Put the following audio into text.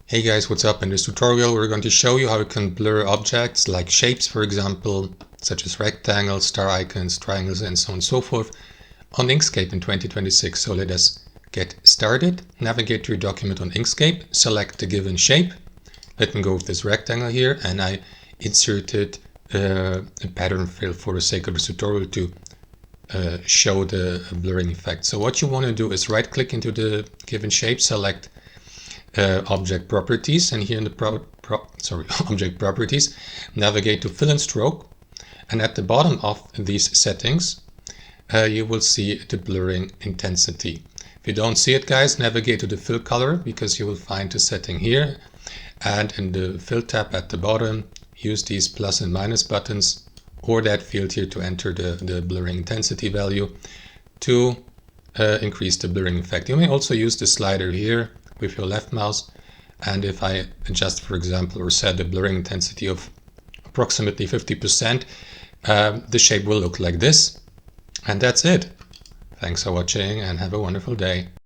Hey guys, what's up? In this tutorial we're going to show you how you can blur objects like shapes, for example, such as rectangles, star icons, triangles and so on and so forth on Inkscape in 2026. So let us get started. Navigate to your document on Inkscape, select the given shape. Let me go with this rectangle here, and I inserted a pattern fill for the sake of this tutorial to show the blurring effect. So what you want to do is right click into the given shape, select object properties, and here in the object properties, navigate to fill and stroke, and at the bottom of these settings you will see the blurring intensity. If you don't see it, guys, navigate to the fill color, because you will find the setting here, and in the fill tab at the bottom use these plus and minus buttons or that field here to enter the blurring intensity value to increase the blurring effect. You may also use the slider here with your left mouse, and if I adjust, for example, or set the blurring intensity of approximately 50%, the shape will look like this. And that's it. Thanks for watching and have a wonderful day.